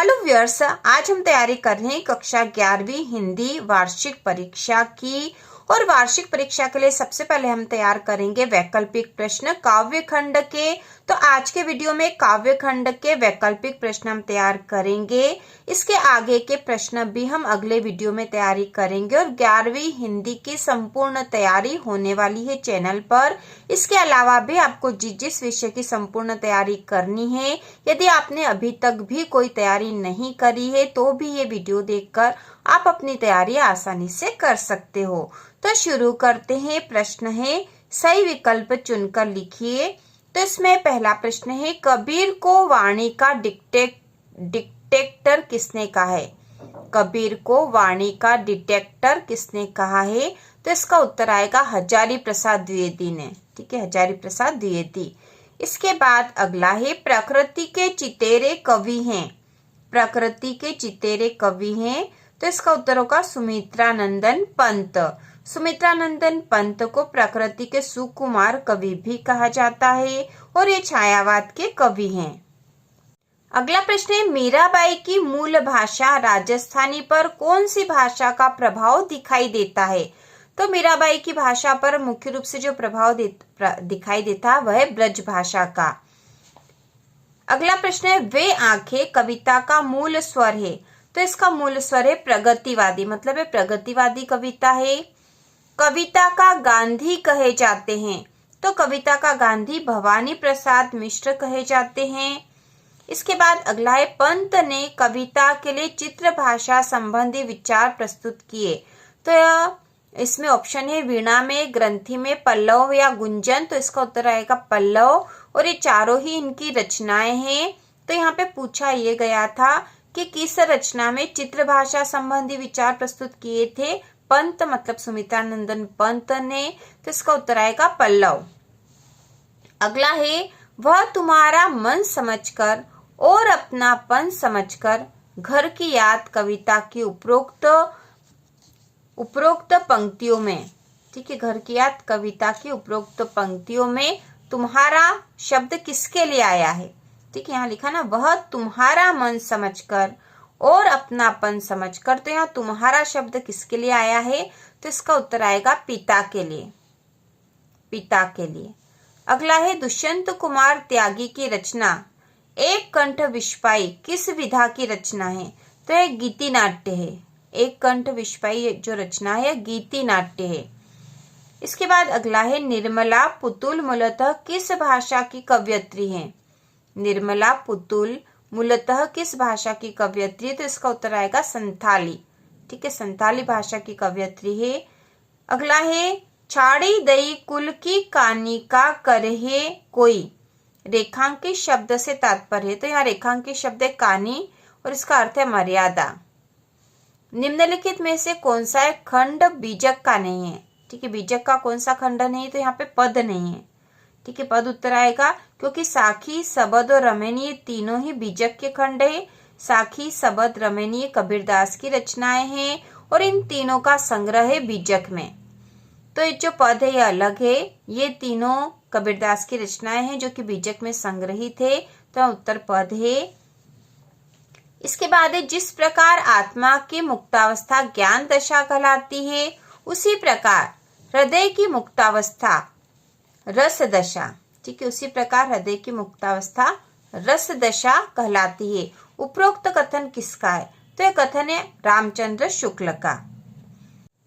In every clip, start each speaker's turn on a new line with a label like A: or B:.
A: Hello viewers, आज हम तैयारी कर रहे हैं कक्षा 11वीं हिंदी वार्षिक परीक्षा की। और वार्षिक परीक्षा के लिए सबसे पहले हम तैयार करेंगे वैकल्पिक प्रश्न काव्य खंड के। तो आज के वीडियो में काव्य खंड के वैकल्पिक प्रश्न हम तैयार करेंगे। इसके आगे के प्रश्न भी हम अगले वीडियो में तैयारी करेंगे। और 11वीं हिंदी की संपूर्ण तैयारी होने वाली है चैनल पर। इसके अलावा भी आपको जिस विषय की संपूर्ण तैयारी करनी है, यदि आपने अभी तक भी कोई तैयारी नहीं करी है तो भी ये वीडियो देखकर आप अपनी तैयारी आसानी से कर सकते हो। तो शुरू करते हैं। प्रश्न है, सही विकल्प चुनकर लिखिए। तो इसमें पहला प्रश्न है, कबीर को वाणी का डिटेक्टर किसने कहा है? कबीर को वाणी का डिटेक्टर किसने कहा है? तो इसका उत्तर आएगा हजारी प्रसाद द्विवेदी ने। ठीक है, हजारी प्रसाद द्विवेदी। इसके बाद अगला है, प्रकृति के चितेरे कवि हैं। प्रकृति के चितेरे कवि हैं, तो इसका उत्तर होगा सुमित्रानंदन पंत। सुमित्रानंदन पंत को प्रकृति के सुकुमार कवि भी कहा जाता है और ये छायावाद के कवि हैं। अगला प्रश्न है, मीराबाई की मूल भाषा राजस्थानी पर कौन सी भाषा का प्रभाव दिखाई देता है? तो मीराबाई की भाषा पर मुख्य रूप से जो प्रभाव दिखाई देता वह है ब्रज भाषा का। अगला प्रश्न है, वे आंखें कविता का मूल स्वर है। तो इसका मूल स्वर है प्रगतिवादी, मतलब है प्रगतिवादी कविता है। कविता का गांधी कहे जाते हैं। तो कविता का गांधी भवानी प्रसाद मिश्र कहे जाते हैं। इसके बाद अगला है, पंत ने कविता के लिए चित्र भाषा संबंधी विचार प्रस्तुत किए। तो इसमें ऑप्शन है वीणा में, ग्रंथि में, पल्लव या गुंजन। तो इसका उत्तर आएगा पल्लव। और ये चारों ही इनकी रचनाएं हैं। तो यहाँ पे पूछा ये गया था कि किस रचना में चित्र भाषा संबंधी विचार प्रस्तुत किए थे पंत, मतलब सुमित्रानंदन पंत ने। तो इसका उत्तर आएगा पल्लव। अगला है, वह तुम्हारा मन समझकर और अपनापन समझकर घर की याद कविता की उपरोक्त पंक्तियों में। ठीक है, घर की याद कविता की उपरोक्त पंक्तियों में तुम्हारा शब्द किसके लिए आया है? ठीक है, यहाँ लिखा ना, वह तुम्हारा मन समझकर और अपनापन समझकर। तो यहाँ तुम्हारा शब्द किसके लिए आया है? तो इसका उत्तर आएगा पिता के लिए। पिता के लिए। अगला है, दुष्यंत कुमार त्यागी की रचना एक कंठ विस्फाई किस विधा की रचना है? तो यह गीति नाट्य है। एक कंठ विस्फाई जो रचना है गीति नाट्य है। इसके बाद अगला है, निर्मला पुतुल मूलतः किस भाषा की कवयित्री है? निर्मला पुतुल मूलतः किस भाषा की कवयित्री? तो इसका उत्तर आएगा संथाली। ठीक है, संथाली भाषा की कवयित्री है। अगला है, छाड़ी दई कुल की कहानी का करहे कोई। रेखांकित शब्द से तात्पर्य है। तो यहाँ रेखांकित शब्द है कहानी और इसका अर्थ है मर्यादा। निम्नलिखित में से कौन सा एक खंड बीजक का नहीं है? ठीक है, बीजक का कौन सा खंड नहीं है? तो यहाँ पे पद नहीं है। ठीक है, पद उत्तर आएगा, क्योंकि साखी, सबद और रमैनी ये तीनों ही बीजक के खंड है। साखी, सबद, रमैनी कबीरदास की रचनाएं हैं और इन तीनों का संग्रह है बीजक में। तो ये जो पद है ये अलग है। ये तीनों कबीरदास की रचनाएं हैं जो कि बीजक में संग्रहित है। तो उत्तर पद है। इसके बाद है, जिस प्रकार आत्मा की मुक्तावस्था ज्ञान दशा कहलाती है, उसी प्रकार हृदय की मुक्तावस्था रस दशा। ठीक है, उसी प्रकार हृदय की मुक्तावस्था रस दशा कहलाती है। उपरोक्त कथन किसका है? तो यह कथन है रामचंद्र शुक्ल का।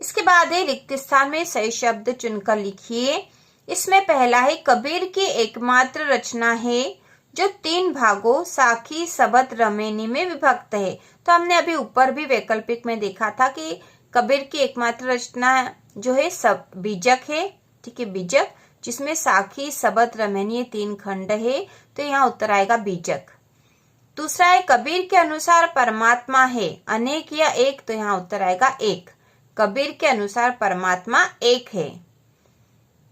A: इसके बाद है, रिक्त स्थान में सही शब्द चुनकर लिखिए। इसमें पहला है, कबीर की एकमात्र रचना है जो 3 भागों साखी, सबद, रमैनी में विभक्त है। तो हमने अभी ऊपर भी वैकल्पिक में देखा था कि कबीर की एकमात्र रचना जो है सब बीजक है। ठीक है, बीजक, जिसमें साखी, सबद, रमैनी 3 खंड है। तो यहाँ उत्तर आएगा बीजक। दूसरा है, कबीर के अनुसार परमात्मा है अनेक या एक। तो यहाँ उत्तर आएगा एक। कबीर के अनुसार परमात्मा एक है।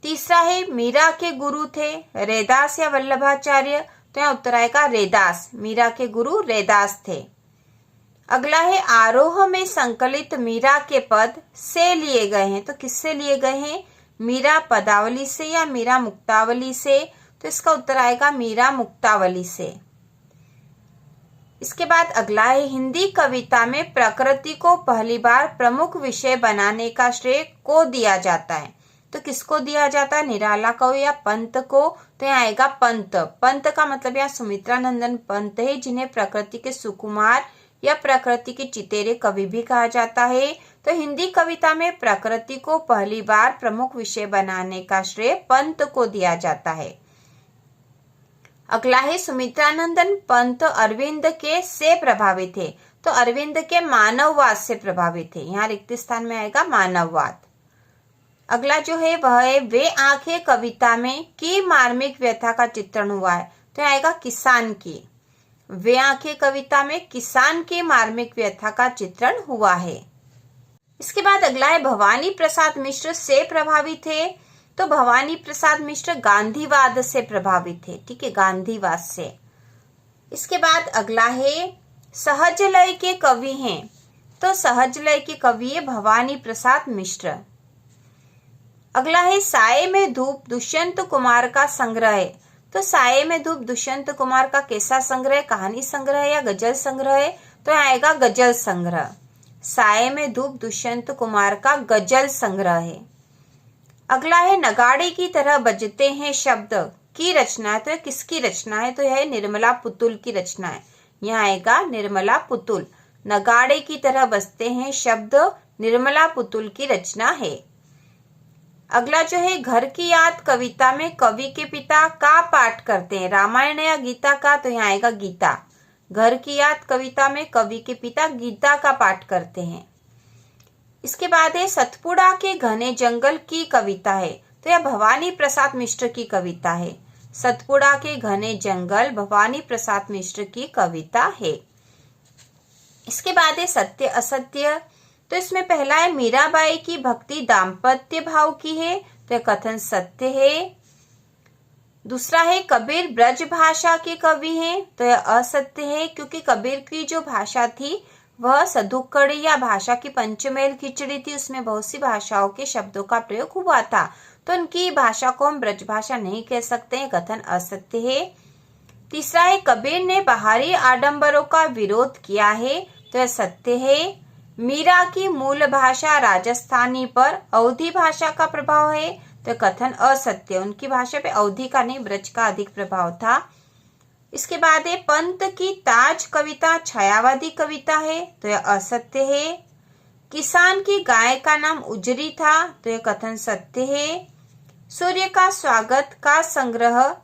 A: तीसरा है, मीरा के गुरु थे रैदास या वल्लभाचार्य। तो यहाँ उत्तर आएगा रैदास। मीरा के गुरु रैदास थे। अगला है, आरोह में संकलित मीरा के पद से लिए गए हैं। तो किससे लिए गए हैं? मीरा पदावली से या मीरा मुक्तावली से। तो इसका उत्तर आएगा मीरा मुक्तावली से। इसके बाद अगला है, हिंदी कविता में प्रकृति को पहली बार प्रमुख विषय बनाने का श्रेय को दिया जाता है। तो किसको दिया जाता है, निराला को या पंत को? तो यहाँ आएगा पंत। पंत का मतलब यहाँ सुमित्रा नंदन पंत है, जिन्हें प्रकृति के सुकुमार या प्रकृति के चितेरे कवि भी कहा जाता है। तो हिंदी कविता में प्रकृति को पहली बार प्रमुख विषय बनाने का श्रेय पंत को दिया जाता है। अगला है, सुमित्रानंदन पंत अरविंद के से प्रभावित है। तो अरविंद के मानववाद से प्रभावित है, यहाँ रिक्त स्थान में आएगा मानववाद। अगला जो है वह है, वे आंखें कविता में की मार्मिक व्यथा का चित्रण हुआ है। तो आएगा किसान की। वे आंखें कविता में किसान की मार्मिक व्यथा का चित्रण हुआ है। इसके बाद अगला है, भवानी प्रसाद मिश्र से प्रभावित है। तो भवानी प्रसाद मिश्र गांधीवाद से प्रभावित है, ठीक है, गांधीवाद से। इसके बाद अगला है, सहज लय के कवि हैं। तो सहज लय के कवि है भवानी प्रसाद मिश्र। अगला है, साये में धूप दुष्यंत कुमार का संग्रह है। तो साये में धूप दुष्यंत कुमार का कैसा संग्रह, कहानी संग्रह या गजल संग्रह है? तो आएगा गजल संग्रह। साये में धूप दुष्यंत कुमार का गजल संग्रह है। अगला है, नगाड़े की तरह बजते हैं शब्द की रचना है। तो किसकी रचना है? तो यह निर्मला पुतुल की रचना है, यहाँ आएगा निर्मला पुतुल। नगाड़े की तरह बजते हैं शब्द निर्मला पुतुल की रचना है। अगला जो है, घर की याद कविता में कवि के पिता का पाठ करते हैं, रामायण या गीता का? तो यहाँ आएगा गीता। घर की याद कविता में कवि के पिता गीता का पाठ करते हैं। इसके बाद है, सतपुड़ा के घने जंगल की कविता है। तो यह भवानी प्रसाद मिश्र की कविता है। सतपुड़ा के घने जंगल भवानी प्रसाद मिश्र की कविता है। इसके बाद है, सत्य असत्य। तो इसमें पहला है, मीराबाई की भक्ति दाम्पत्य भाव की है। तो कथन सत्य है। दूसरा है, कबीर ब्रज भाषा के कवि हैं। तो यह असत्य है, क्योंकि कबीर की जो भाषा थी वह सधुक्कड़ी या भाषा की पंचमेल खिचड़ी थी, उसमें बहुत सी भाषाओं के शब्दों का प्रयोग हुआ था, तो उनकी भाषा को हम ब्रज भाषा नहीं कह सकते हैं, कथन असत्य है। तीसरा है, कबीर ने बाहरी आडंबरों का विरोध किया है। तो यह सत्य है। मीरा की मूल भाषा राजस्थानी पर अवधी भाषा का प्रभाव है। तो कथन असत्य, उनकी भाषा पे अवधी का नहीं ब्रज का अधिक प्रभाव था। इसके बाद है, पंत की ताज कविता छायावादी कविता है। तो यह असत्य है। किसान की गाय का नाम उजरी था। तो यह कथन सत्य है। सूर्य का स्वागत का संग्रह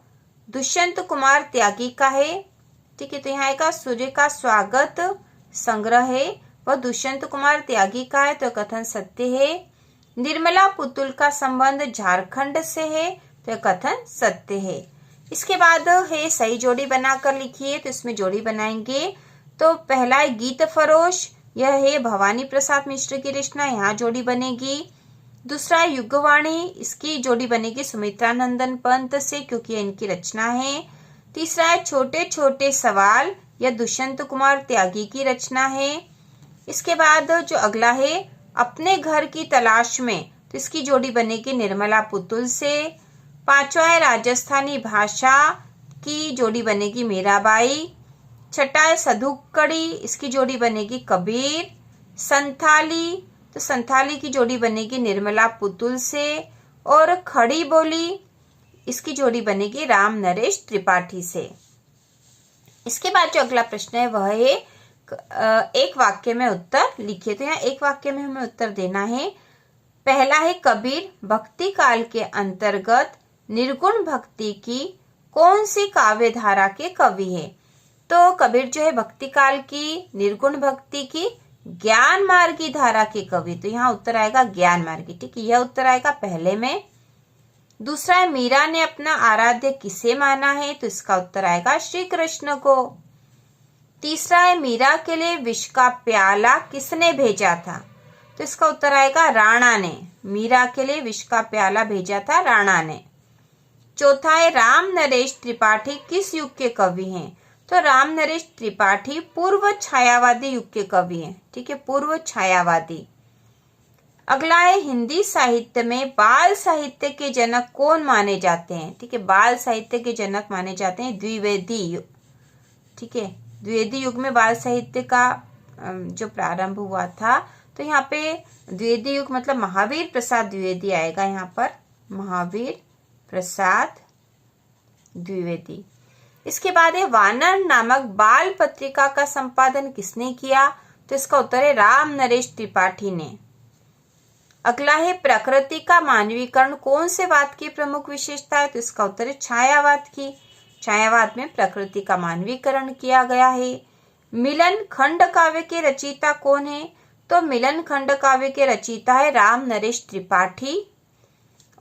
A: दुष्यंत कुमार त्यागी का है, ठीक है। तो यहाँ आएगा, सूर्य का स्वागत संग्रह है वह दुष्यंत कुमार त्यागी का है। तो कथन सत्य है। निर्मला पुतुल का संबंध झारखंड से है। तो कथन सत्य है। इसके बाद है, सही जोड़ी बनाकर लिखिए। तो इसमें जोड़ी बनाएंगे। तो पहला है, गीत फरोश, यह है भवानी प्रसाद मिश्र की रचना, यहाँ जोड़ी बनेगी। दूसरा है, युगवाणी, इसकी जोड़ी बनेगी सुमित्रानंदन पंत से, क्योंकि इनकी रचना है। तीसरा है, छोटे छोटे सवाल, यह दुष्यंत कुमार त्यागी की रचना है। इसके बाद जो अगला है, अपने घर की तलाश में, तो इसकी जोड़ी बनेगी निर्मला पुतुल से। पांचवा है, राजस्थानी भाषा की जोड़ी बनेगी मीराबाई। छठा है, सधुक्कड़ी, इसकी जोड़ी बनेगी कबीर। संथाली, तो संथाली की जोड़ी बनेगी निर्मला पुतुल से। और खड़ी बोली, इसकी जोड़ी बनेगी राम नरेश त्रिपाठी से। इसके बाद जो अगला प्रश्न है वह है, एक वाक्य में उत्तर लिखिए। तो यहाँ एक वाक्य में हमें उत्तर देना है। पहला है, कबीर भक्ति काल के अंतर्गत निर्गुण भक्ति की कौन सी काव्य धारा के कवि है? तो कबीर जो है भक्ति काल की, निर्गुण भक्ति की, ज्ञान मार्गी धारा के कवि। तो यहाँ उत्तर आएगा ज्ञान मार्गी, ठीक है, यह उत्तर आएगा पहले में। दूसरा है, मीरा ने अपना आराध्य किसे माना है? तो इसका उत्तर आएगा श्री कृष्ण को। तीसरा है, मीरा के लिए विष का प्याला किसने भेजा था? तो इसका उत्तर आएगा राणा ने। मीरा के लिए विष का प्याला भेजा था राणा ने। चौथा है, राम नरेश त्रिपाठी किस युग के कवि हैं? तो राम नरेश त्रिपाठी पूर्व छायावादी युग के कवि हैं, ठीक है, पूर्व छायावादी। अगला है, हिंदी साहित्य में बाल साहित्य के जनक कौन माने जाते हैं? ठीक है, बाल साहित्य के जनक माने जाते हैं द्विवेदी, ठीक है, द्विवेदी युग में बाल साहित्य का जो प्रारंभ हुआ था, तो यहाँ पे द्विवेदी युग मतलब महावीर प्रसाद द्विवेदी आएगा यहाँ पर, महावीर प्रसाद द्विवेदी। इसके बाद है वानर नामक बाल पत्रिका का संपादन किसने किया, तो इसका उत्तर है राम नरेश त्रिपाठी ने। अगला है प्रकृति का मानवीकरण कौन से वाद की प्रमुख विशेषता है, तो इसका उत्तर है छायावाद की। छायावाद में प्रकृति का मानवीकरण किया गया है। मिलन खंड काव्य के रचयिता कौन है, तो मिलन खंड काव्य के रचयिता है राम नरेश त्रिपाठी।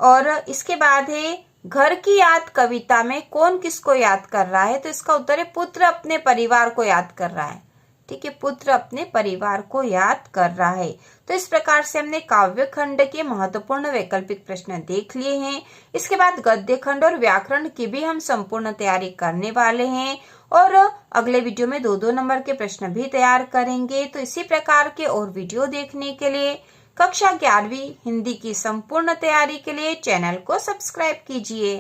A: और इसके बाद है घर की याद कविता में कौन किसको याद कर रहा है, तो इसका उत्तर है पुत्र अपने परिवार को याद कर रहा है। ठीक है, पुत्र अपने परिवार को याद कर रहा है। तो इस प्रकार से हमने काव्य खंड के महत्वपूर्ण वैकल्पिक प्रश्न देख लिए हैं। इसके बाद गद्य खंड और व्याकरण की भी हम संपूर्ण तैयारी करने वाले हैं और अगले वीडियो में 2-2 नंबर के प्रश्न भी तैयार करेंगे। तो इसी प्रकार के और वीडियो देखने के लिए कक्षा 11वीं हिंदी की संपूर्ण तैयारी के लिए चैनल को सब्सक्राइब कीजिए।